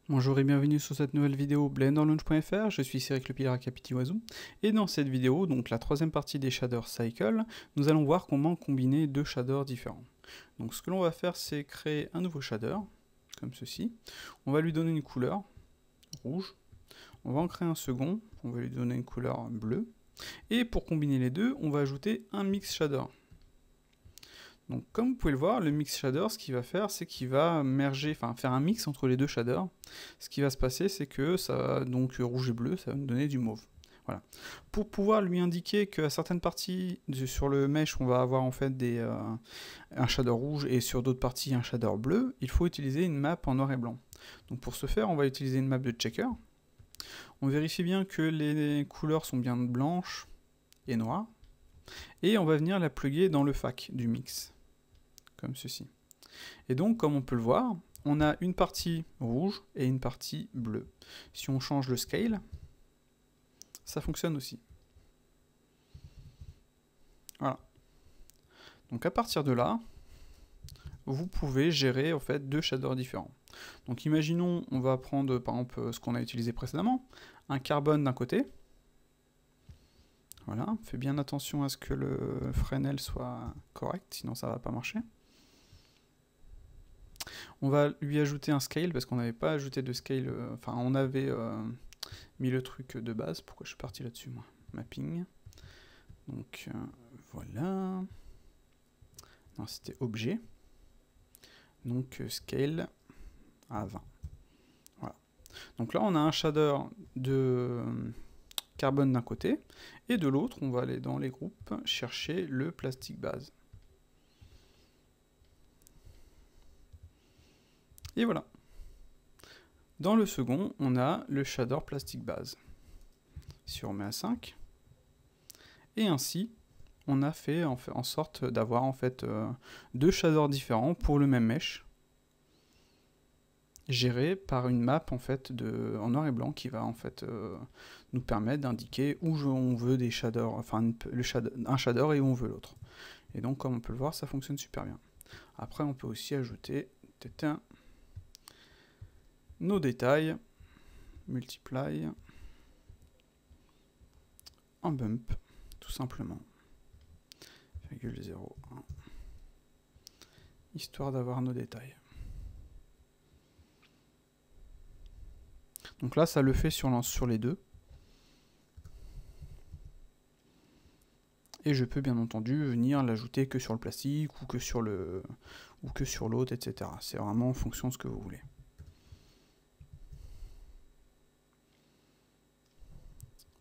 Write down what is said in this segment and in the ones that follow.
Bonjour et bienvenue sur cette nouvelle vidéo blenderlaunch.fr, je suis Cyril le Pirate Capitiwazoo, et dans cette vidéo, donc la troisième partie des shaders cycle, nous allons voir comment combiner deux shaders différents. Donc ce que l'on va faire, c'est créer un nouveau shader, comme ceci. On va lui donner une couleur rouge, on va en créer un second, on va lui donner une couleur bleue, et pour combiner les deux, on va ajouter un mix shader. Donc comme vous pouvez le voir, le mix shader, ce qu'il va faire, c'est qu'il va merger, enfin faire un mix entre les deux shaders. Ce qui va se passer, c'est que ça va, donc rouge et bleu, ça va nous donner du mauve. Voilà. Pour pouvoir lui indiquer qu'à certaines parties sur le mesh, on va avoir en fait un shader rouge et sur d'autres parties un shader bleu, il faut utiliser une map en noir et blanc. Donc pour ce faire, on va utiliser une map de checker. On vérifie bien que les couleurs sont bien blanches et noires. Et on va venir la plugger dans le FAQ du mix, comme ceci. Et donc, comme on peut le voir, on a une partie rouge et une partie bleue. Si on change le scale, ça fonctionne aussi. Voilà. Donc à partir de là, vous pouvez gérer en fait deux shaders différents. Donc imaginons, on va prendre par exemple ce qu'on a utilisé précédemment, un carbone d'un côté. Voilà, fais bien attention à ce que le Fresnel soit correct, sinon ça va pas marcher. On va lui ajouter un scale, parce qu'on n'avait pas ajouté de scale, enfin on avait mis le truc de base. Pourquoi je suis parti là-dessus moi? Mapping. Donc voilà. Non, c'était objet. Donc scale à 20. Voilà. Donc là on a un shader de carbone d'un côté, et de l'autre on va aller dans les groupes chercher le plastique base. Et voilà. Dans le second, on a le shader plastique base. Si on remet à 5, et ainsi, on a fait en sorte d'avoir en fait deux shaders différents pour le même mesh, géré par une map en fait en noir et blanc qui va en fait nous permettre d'indiquer où on veut des shaders, enfin un shader et où on veut l'autre. Et donc comme on peut le voir, ça fonctionne super bien. Après, on peut aussi ajouter nos détails, multiply en bump, tout simplement. 0,01, histoire d'avoir nos détails. Donc là, ça le fait sur les deux. Et je peux bien entendu venir l'ajouter que sur le plastique ou que sur l'autre, etc. C'est vraiment en fonction de ce que vous voulez.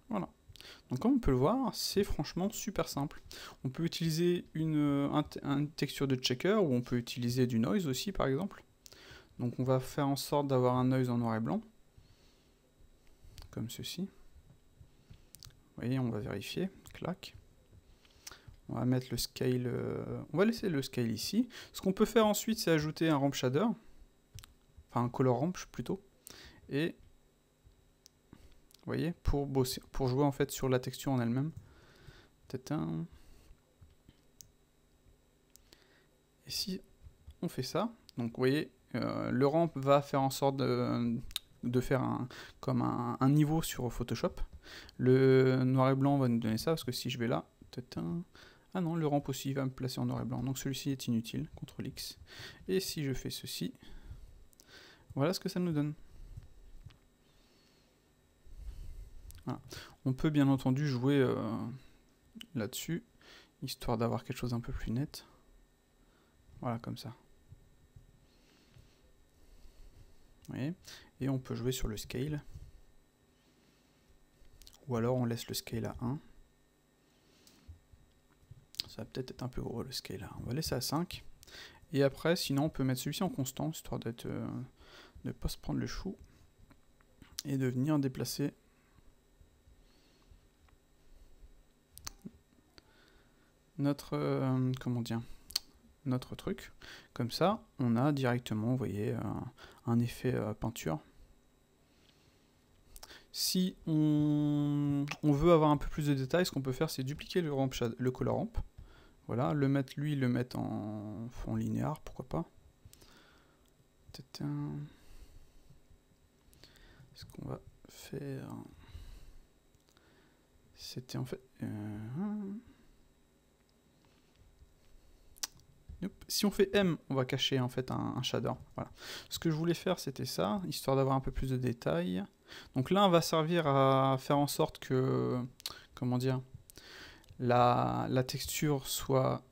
Voilà. Donc comme on peut le voir, c'est franchement super simple. On peut utiliser une texture de checker, ou on peut utiliser du noise aussi par exemple. Donc on va faire en sorte d'avoir un noise en noir et blanc, comme ceci. Vous voyez, on va vérifier, clac. On va mettre le scale, on va laisser le scale ici. Ce qu'on peut faire ensuite, c'est ajouter un ramp shader, enfin un color ramp plutôt, et vous voyez, pour jouer en fait sur la texture en elle-même. Et si on fait ça, donc vous voyez, le ramp va faire en sorte de faire comme un niveau sur Photoshop. Le noir et blanc va nous donner ça, parce que si je vais là, ah non, le ramp aussi va me placer en noir et blanc, donc celui-ci est inutile, CTRL X. Et si je fais ceci, voilà ce que ça nous donne. Voilà. On peut bien entendu jouer là-dessus, histoire d'avoir quelque chose un peu plus net. Voilà, comme ça. Vous voyez ? Et on peut jouer sur le scale. Ou alors on laisse le scale à 1. Ça va peut-être être un peu gros le scale. On va laisser à 5. Et après, sinon, on peut mettre celui-ci en constant, histoire de ne pas se prendre le chou. Et de venir déplacer notre, notre truc. Comme ça, on a directement, vous voyez, un effet peinture. Si on veut avoir un peu plus de détails, ce qu'on peut faire, c'est dupliquer le color ramp. Voilà, le mettre en fond linéaire, pourquoi pas. faire, c'était en fait... Si on fait M, on va cacher en fait un shader. Voilà. Ce que je voulais faire, c'était ça, histoire d'avoir un peu plus de détails. Donc là, on va servir à faire en sorte que, comment dire, la texture soit...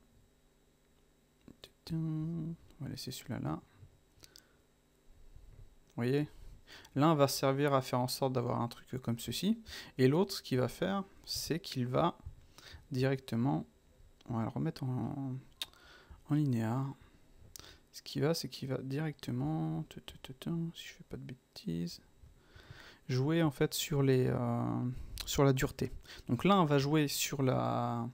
On va laisser celui-là là. Vous voyez? L'un va servir à faire en sorte d'avoir un truc comme ceci. Et l'autre, ce qu'il va faire, c'est qu'il va directement... On va le remettre en linéaire. Ce qu'il va, c'est qu'il va directement, si je fais pas de bêtises, jouer en fait sur sur la dureté. Donc l'un va jouer sur la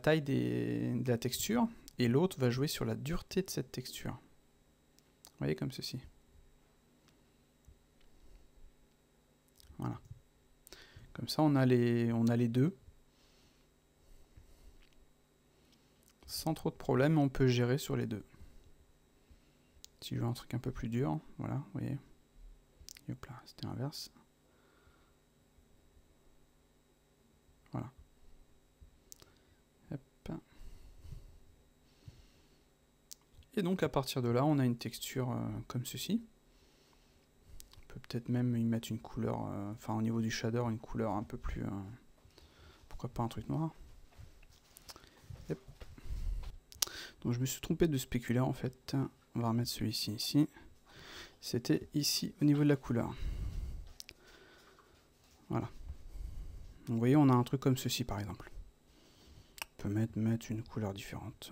taille de la texture, et l'autre va jouer sur la dureté de cette texture. Vous voyez, comme ceci. Voilà. Comme ça, on a les deux. Sans trop de problème, on peut gérer sur les deux. Si je veux un truc un peu plus dur, voilà, vous voyez. Et hop là, c'était l'inverse. Voilà. Hop. Et donc à partir de là, on a une texture comme ceci. On peut peut-être même y mettre une couleur, enfin au niveau du shader, une couleur un peu plus... pourquoi pas un truc noir. Hop. Donc je me suis trompé de spéculaire en fait. On va remettre celui-ci ici. C'était ici au niveau de la couleur. Voilà. Donc vous voyez, on a un truc comme ceci par exemple. On peut mettre une couleur différente.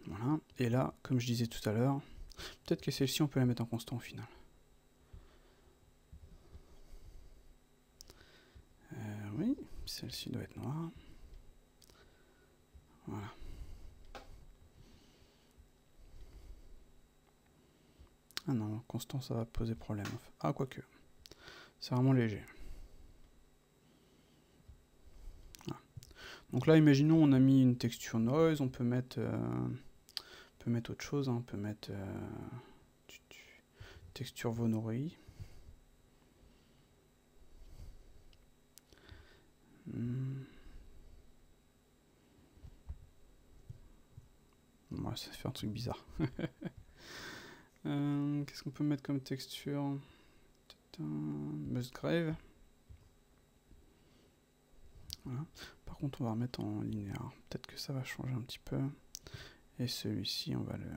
Voilà. Et là, comme je disais tout à l'heure, peut-être que celle-ci on peut la mettre en constant au final. Oui, celle-ci doit être noire. Voilà. Ah non, constant ça va poser problème. Ah, quoique. C'est vraiment léger. Voilà. Donc là, imaginons on a mis une texture noise, on peut mettre autre chose, hein. On peut mettre texture Vonoreille. Ouais, ça fait un truc bizarre. Qu'est-ce qu'on peut mettre comme texture? Musgrave. Voilà. Par contre, on va remettre en linéaire. Peut-être que ça va changer un petit peu. Et celui-ci, on va le...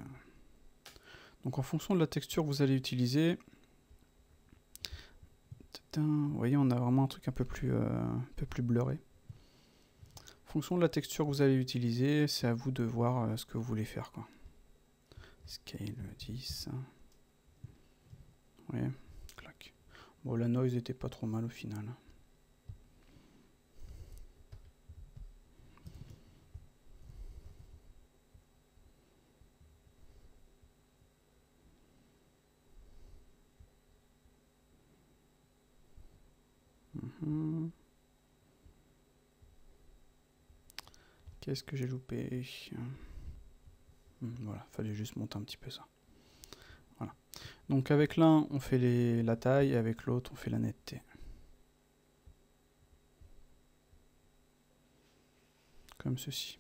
Donc en fonction de la texture que vous allez utiliser, vous voyez, on a vraiment un truc un peu plus blurré. En fonction de la texture que vous allez utiliser, c'est à vous de voir ce que vous voulez faire, quoi. Scale 10. Vous voyez, clac. Bon, la noise était pas trop mal au final. Qu'est-ce que j'ai loupé? Voilà, fallait juste monter un petit peu ça. Voilà. Donc avec l'un, on fait la taille, et avec l'autre, on fait la netteté. Comme ceci.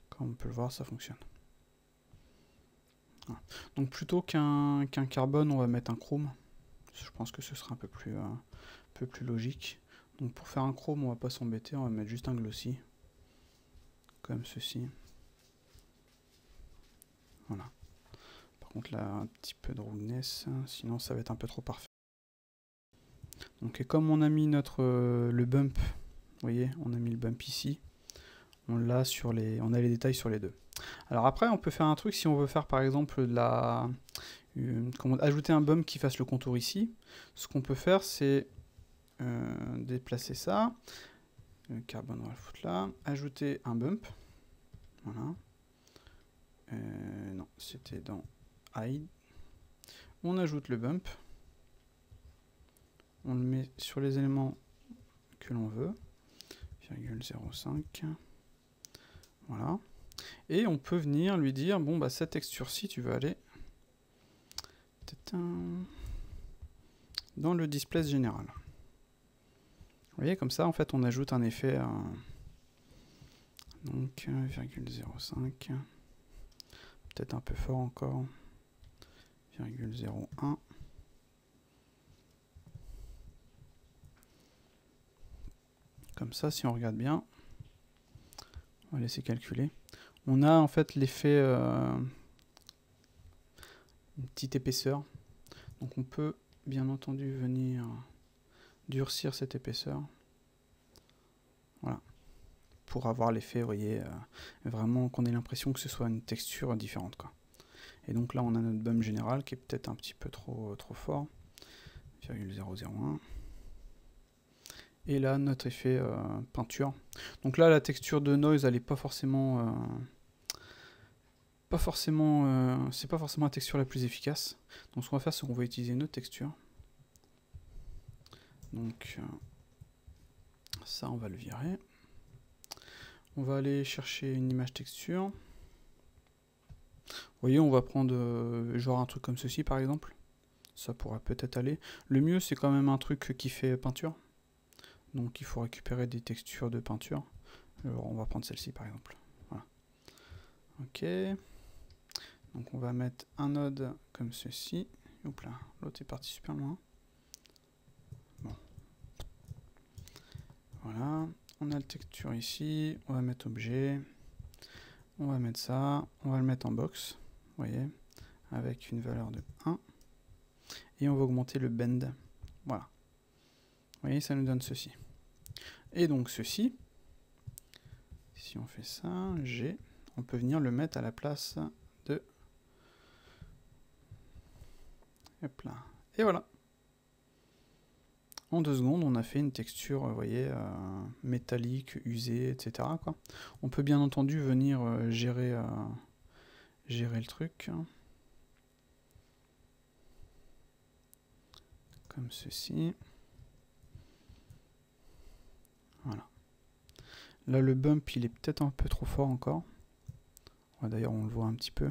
Comme on peut le voir, ça fonctionne. Voilà. Donc plutôt qu'un carbone, on va mettre un chrome. Je pense que ce sera un peu plus logique. Donc pour faire un chrome, on va pas s'embêter, on va mettre juste un glossy. Comme ceci. Voilà. Par contre là, un petit peu de roughness, sinon ça va être un peu trop parfait. Donc et comme on a mis le bump, vous voyez, on a mis le bump ici, on a les détails sur les deux. Alors après, on peut faire un truc si on veut faire par exemple ajouter un bump qui fasse le contour ici. Ce qu'on peut faire, c'est déplacer ça. Le carbone, on va le foutre là. Ajouter un bump. Voilà. Non, c'était dans Hide. On ajoute le bump. On le met sur les éléments que l'on veut. 0,05. Voilà. Et on peut venir lui dire, bon bah cette texture-ci, tu veux aller dans le display général. Vous voyez, comme ça, en fait, on ajoute un effet, donc 0,05, peut-être un peu fort encore, 0,01. Comme ça, si on regarde bien, on va laisser calculer. On a en fait l'effet, une petite épaisseur. Donc on peut bien entendu venir durcir cette épaisseur. Voilà. Pour avoir l'effet, vous voyez, vraiment qu'on ait l'impression que ce soit une texture différente, quoi. Et donc là, on a notre bump général qui est peut-être un petit peu trop fort. 0,001. Et là, notre effet peinture. Donc là, la texture de noise, elle n'est pas forcément... c'est pas forcément la texture la plus efficace. Donc ce qu'on va faire, c'est qu'on va utiliser une autre texture. Donc ça, on va le virer. On va aller chercher une image texture. Vous voyez, on va prendre genre un truc comme ceci, par exemple. Ça pourrait peut-être aller. Le mieux, c'est quand même un truc qui fait peinture. Donc il faut récupérer des textures de peinture. Alors, on va prendre celle-ci, par exemple. Voilà. Ok. Donc on va mettre un node comme ceci. Hop là, l'autre est parti super loin. Bon. Voilà. On a la texture ici. On va mettre objet. On va mettre ça. On va le mettre en box. Vous voyez. Avec une valeur de 1. Et on va augmenter le bend. Voilà. Vous voyez, ça nous donne ceci. Et donc ceci, si on fait ça, G, on peut venir le mettre à la place de... Hop là. Et voilà. En 2 secondes, on a fait une texture, vous voyez, métallique, usée, etc., quoi. On peut bien entendu venir gérer le truc. Comme ceci. Voilà. Là, le bump, il est peut-être un peu trop fort encore. Ouais, d'ailleurs, on le voit un petit peu.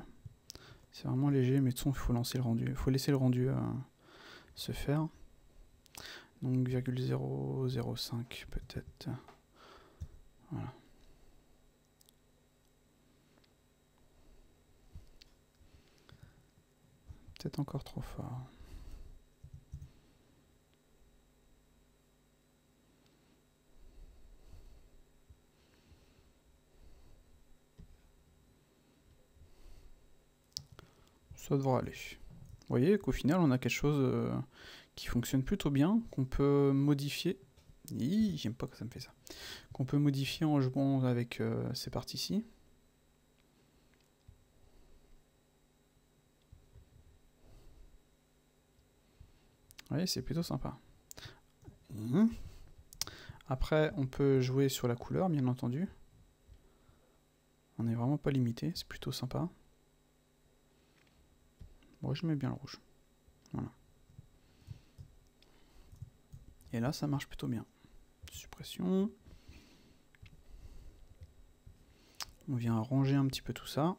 C'est vraiment léger, mais de toute façon, il faut lancer le rendu. Il faut laisser le rendu se faire. Donc 0,005 peut-être. Voilà. Peut-être encore trop fort. Ça devrait aller. Vous voyez qu'au final, on a quelque chose qui fonctionne plutôt bien, qu'on peut modifier. J'aime pas que ça me fait ça. Qu'on peut modifier en jouant avec ces parties-ci. Vous voyez, c'est plutôt sympa. Après, on peut jouer sur la couleur, bien entendu. On n'est vraiment pas limité, c'est plutôt sympa. Bon, je mets bien le rouge. Voilà. Et là, ça marche plutôt bien. Suppression. On vient ranger un petit peu tout ça.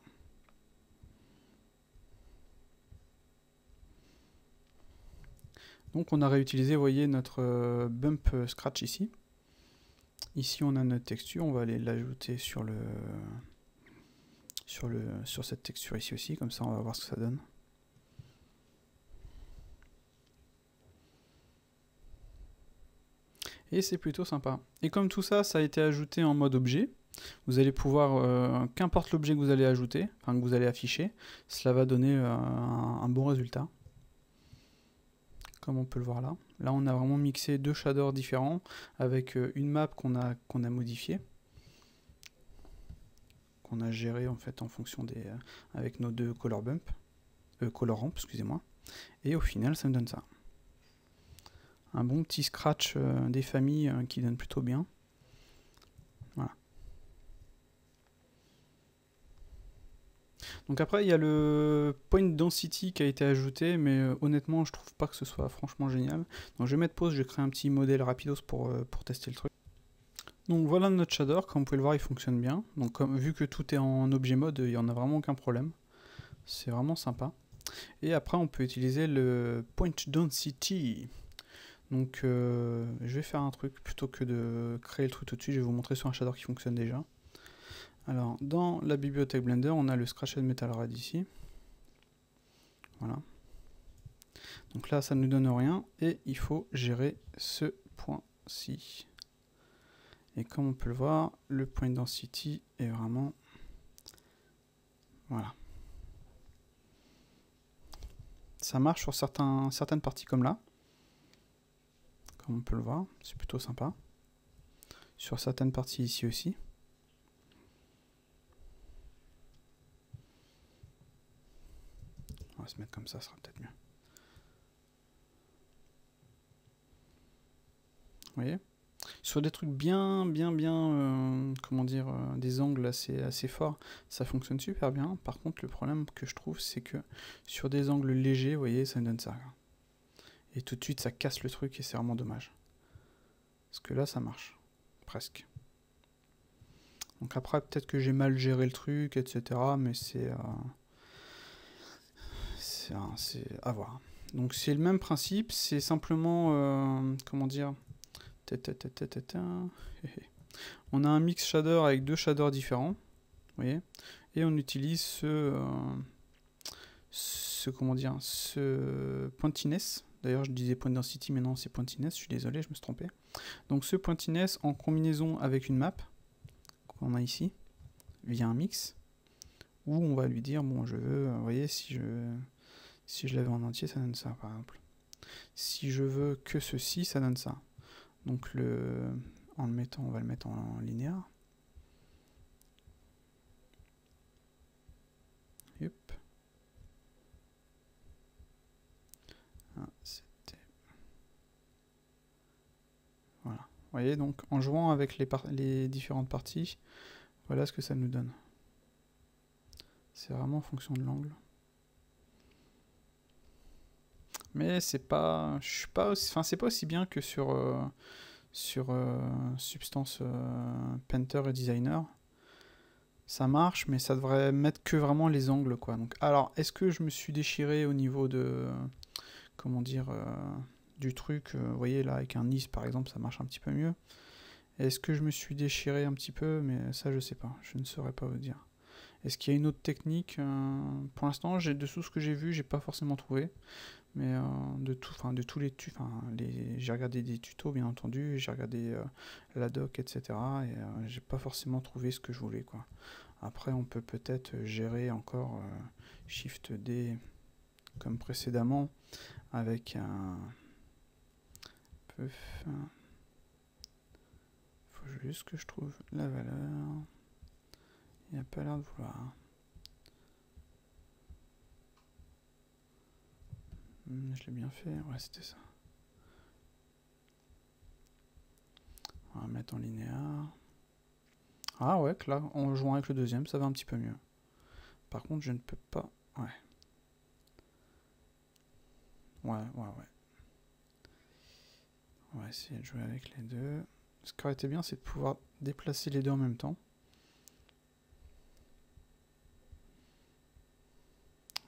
Donc on a réutilisé, vous voyez, notre bump scratch ici. Ici on a notre texture, on va aller l'ajouter sur cette texture ici aussi, comme ça on va voir ce que ça donne. Et c'est plutôt sympa. Et comme tout ça, ça a été ajouté en mode objet, vous allez pouvoir, qu'importe l'objet que vous allez ajouter, enfin que vous allez afficher, cela va donner un bon résultat. Comme on peut le voir là. Là, on a vraiment mixé 2 shaders différents avec une map qu'on a modifiée, qu'on a géré en fait en fonction des avec nos 2 color ramp, excusez-moi. Et au final, ça me donne ça. Un bon petit scratch des familles qui donne plutôt bien. Voilà. Donc après, il y a le point density qui a été ajouté, mais honnêtement, je trouve pas que ce soit franchement génial. Donc je vais mettre pause, je vais créer un petit modèle rapidos pour tester le truc. Donc voilà notre shader, comme vous pouvez le voir il fonctionne bien. Donc vu que tout est en objet mode, il n'y en a vraiment aucun problème. C'est vraiment sympa. Et après on peut utiliser le Point Density. Donc je vais faire un truc, plutôt que de créer le truc tout de suite, je vais vous montrer sur un shader qui fonctionne déjà. Alors dans la bibliothèque Blender, on a le Scratched Metal Red ici. Voilà. Donc là ça ne nous donne rien et il faut gérer ce point-ci. Et comme on peut le voir, le point density est vraiment... Voilà. Ça marche sur certaines parties comme là. Comme on peut le voir, c'est plutôt sympa. Sur certaines parties ici aussi. On va se mettre comme ça sera peut-être mieux. Vous voyez ? Sur des trucs bien, comment dire, des angles assez forts, ça fonctionne super bien. Par contre, le problème que je trouve, c'est que sur des angles légers, vous voyez, ça me donne ça. Et tout de suite, ça casse le truc et c'est vraiment dommage. Parce que là, ça marche. Presque. Donc après, peut-être que j'ai mal géré le truc, etc. Mais c'est à voir. Donc c'est le même principe, c'est simplement, comment dire... On a un mix shader avec deux shaders différents, vous voyez, et on utilise comment dire, ce pointiness. D'ailleurs, je disais point density, mais non, c'est pointiness. Je suis désolé, je me suis trompé. Donc ce pointiness en combinaison avec une map qu'on a ici via un mix, où on va lui dire bon, je veux, vous voyez, si je l'avais en entier, ça donne ça, par exemple. Si je veux que ceci, ça donne ça. Donc on va le mettre en linéaire. Yep. Ah, c'était... Voilà. Vous voyez, donc en jouant avec les différentes parties, voilà ce que ça nous donne. C'est vraiment en fonction de l'angle. Mais c'est pas... Je suis pas aussi, enfin, c'est pas aussi bien que sur Substance Painter et Designer. Ça marche, mais ça devrait mettre que vraiment les angles, quoi. Donc, alors, est-ce que je me suis déchiré au niveau de... comment dire... du truc, vous voyez là avec un is par exemple ça marche un petit peu mieux. Est-ce que je me suis déchiré un petit peu, mais ça je sais pas, je ne saurais pas vous dire. Est-ce qu'il y a une autre technique? Pour l'instant, de tout ce que j'ai vu, j'ai pas forcément trouvé. Mais de tous les tutos, j'ai regardé des tutos bien entendu, j'ai regardé la doc, etc. Et j'ai pas forcément trouvé ce que je voulais, quoi. Après, on peut peut-être gérer encore Shift D comme précédemment avec un peu. Faut juste que je trouve la valeur. Il n'y a pas l'air de vouloir. Je l'ai bien fait, ouais c'était ça. On va mettre en linéaire. Ah ouais, que là, en jouant avec le deuxième, ça va un petit peu mieux. Par contre, je ne peux pas... Ouais. Ouais. On va essayer de jouer avec les deux. Ce qui aurait été bien, c'est de pouvoir déplacer les deux en même temps.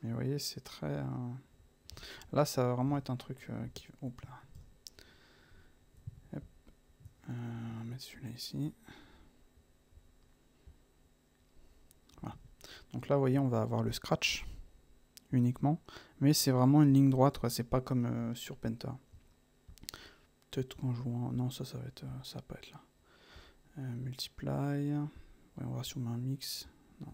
Mais vous voyez, c'est très... Là, ça va vraiment être un truc qui... Hop là. Hop. On va mettre celui-là ici. Voilà. Donc là, vous voyez, on va avoir le scratch uniquement. Mais c'est vraiment une ligne droite, quoi. C'est pas comme sur Painter. Peut-être qu'en jouant... Non, ça va être... ça va pas être là. Multiply. Ouais, on va sur un mix. Non.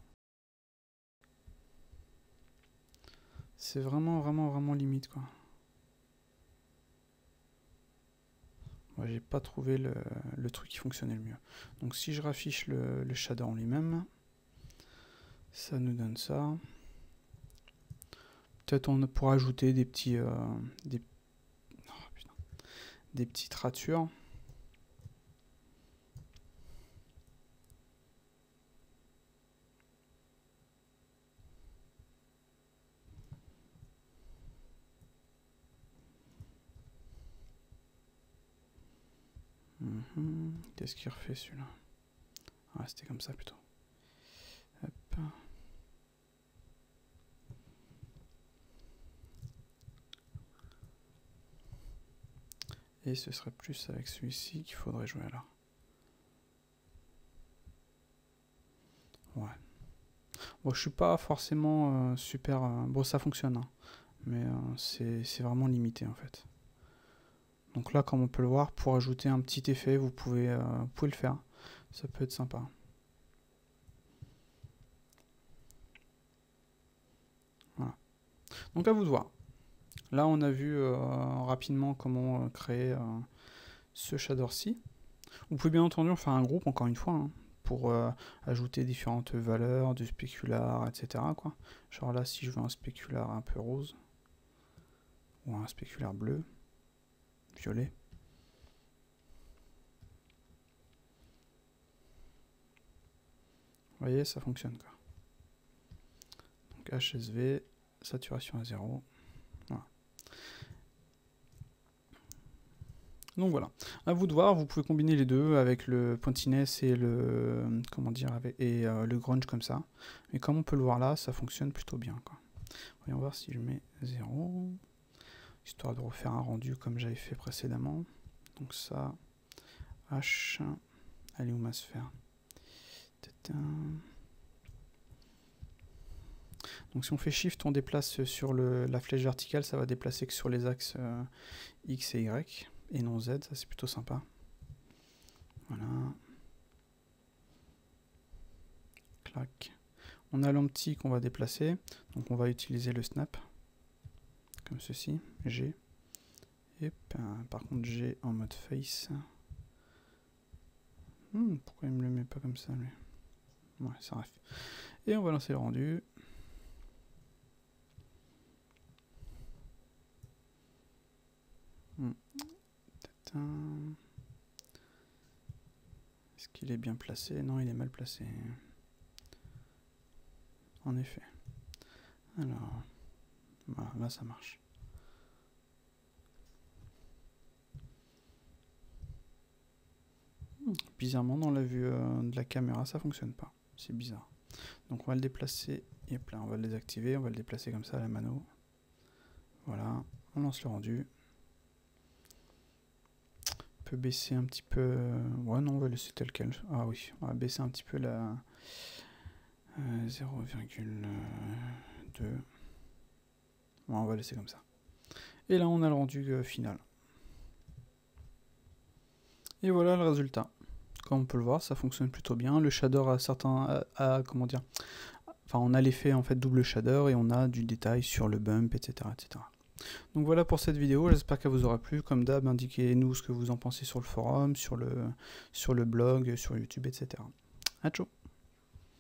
C'est vraiment limite, quoi. Moi, j'ai pas trouvé le truc qui fonctionnait le mieux. Donc si je raffiche le shader en lui-même, ça nous donne ça. Peut-être on pourra ajouter des petits... des petites ratures. Qu'est-ce qu'il refait celui-là? Ah, c'était comme ça plutôt. Hop. Et ce serait plus avec celui-ci qu'il faudrait jouer là. Ouais. Bon, je suis pas forcément super... bon, ça fonctionne, hein, mais c'est vraiment limité en fait. Donc là, comme on peut le voir, pour ajouter un petit effet, vous pouvez le faire. Ça peut être sympa. Voilà. Donc à vous de voir. Là, on a vu rapidement comment créer ce shader-ci. Vous pouvez bien entendu en faire un groupe, encore une fois, hein, pour ajouter différentes valeurs, du spécular, etc. quoi. Genre là, si je veux un spécular un peu rose, ou un spécular bleu, violet. Vous voyez, ça fonctionne quoi. Donc HSV, saturation à 0. Voilà. Donc voilà, à vous de voir, vous pouvez combiner les deux avec le pointiness et le comment dire le grunge comme ça. Mais comme on peut le voir là, ça fonctionne plutôt bien quoi. Voyons voir si je mets 0, histoire de refaire un rendu comme j'avais fait précédemment. Donc ça, H, allez où ma sphère. Donc si on fait Shift, on déplace sur la flèche verticale, ça va déplacer que sur les axes X et Y. Et non Z, ça c'est plutôt sympa. Voilà. Clac. On a l'empty qu'on va déplacer, donc on va utiliser le snap, comme ceci, G. Et par contre G en mode face. Pourquoi il me le met pas comme ça lui? Ouais, ça ref. Et on va lancer le rendu. Est-ce qu'il est bien placé? Non, il est mal placé. En effet. Alors, voilà, là ça marche. Bizarrement, dans la vue de la caméra, ça fonctionne pas. C'est bizarre. Donc on va le déplacer. Et là, on va le désactiver. On va le déplacer comme ça à la mano. Voilà. On lance le rendu. On peut baisser un petit peu. Ouais, non, on va laisser tel quel. Ah oui, on va baisser un petit peu la 0,2. Bon, on va laisser comme ça. Et là, on a le rendu final. Et voilà le résultat. Comme on peut le voir, ça fonctionne plutôt bien. Le shader a certains, comment dire, enfin on a l'effet en fait double shader et on a du détail sur le bump, etc., etc. Donc voilà pour cette vidéo. J'espère qu'elle vous aura plu. Comme d'hab, indiquez-nous ce que vous en pensez sur le forum, sur le blog, sur YouTube, etc. À ciao.